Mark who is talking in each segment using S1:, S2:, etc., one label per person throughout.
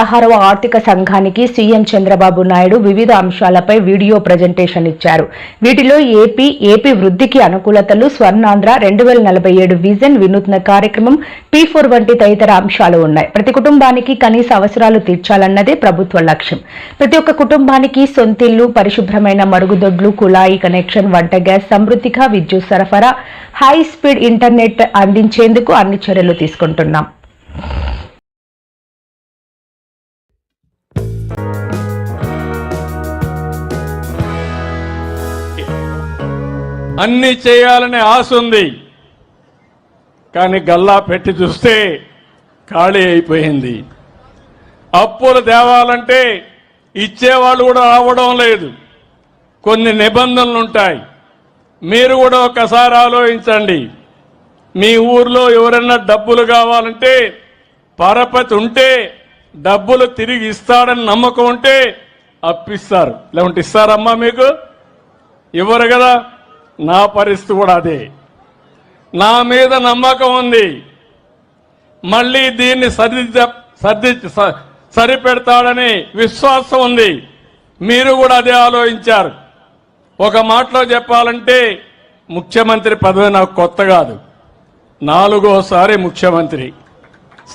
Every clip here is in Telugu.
S1: 16వ ఆర్థిక సంఘానికి సీఎం చంద్రబాబు నాయుడు వివిధ అంశాలపై వీడియో ప్రజెంటేషన్ ఇచ్చారు. వీటిలో ఏపీ వృద్ధికి అనుకూలతలు, స్వర్ణాంధ్ర 2047 విజన్, వినూత్న కార్యక్రమం, P4 వంటి తదితర అంశాలు ఉన్నాయి. ప్రతి కుటుంబానికి కనీస అవసరాలు తీర్చాలన్నదే ప్రభుత్వ లక్ష్యం. ప్రతి ఒక్క కుటుంబానికి సొంతిల్లు, పరిశుభ్రమైన మరుగుదొడ్లు, కుళాయి కనెక్షన్, వంట గ్యాస్, సమృద్ధిగా విద్యుత్ సరఫరా, హై స్పీడ్ ఇంటర్నెట్ అందించేందుకు అన్ని చర్యలు తీసుకుంటున్నాం.
S2: అన్ని చేయాలనే ఆశ ఉంది, కానీ గల్లా పెట్టి చూస్తే ఖాళీ అయిపోయింది. అప్పులు తేవాలంటే ఇచ్చేవాళ్ళు కూడా రావడం లేదు. కొన్ని నిబంధనలు ఉంటాయి. మీరు కూడా ఒకసారి ఆలోచించండి. మీ ఊర్లో ఎవరైనా డబ్బులు కావాలంటే పరపతి ఉంటే, డబ్బులు తిరిగి ఇస్తాడని నమ్మకం ఉంటే అప్పిస్తారు, లేకుంటే ఇస్తారమ్మా? మీకు ఇవ్వరు కదా. నా పరిస్థితి కూడా అదే. నా మీద నమ్మకం ఉంది, మళ్ళీ దీన్ని సరిపెడతాడని విశ్వాసం ఉంది. మీరు కూడా అదే ఆలోచించారు. ఒక మాటలో చెప్పాలంటే ముఖ్యమంత్రి పదవి నాకు కొత్త కాదు, 4వసారి ముఖ్యమంత్రి.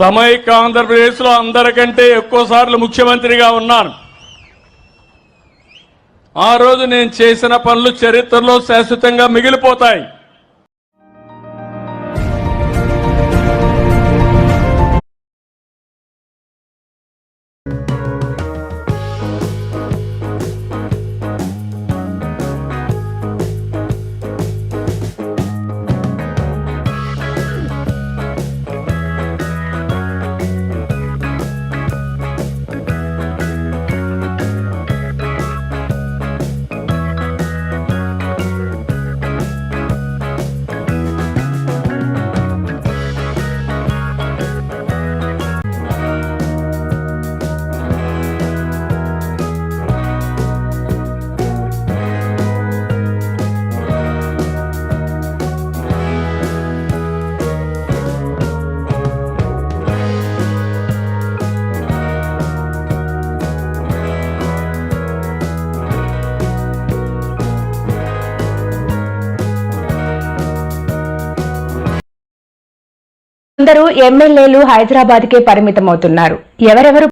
S2: సమైక్య ఆంధ్రప్రదేశ్లో అందరికంటే ఎక్కువ సార్లు ముఖ్యమంత్రిగా ఉన్నాను. ఆ రోజు నేను చేసిన పనులు చరిత్రలో శాశ్వతంగా మిగిలిపోతాయి.
S1: అందరూ ఎమ్మెల్యేలు హైదరాబాద్కే పరిమితమవుతున్నారు. ఎవరెవరు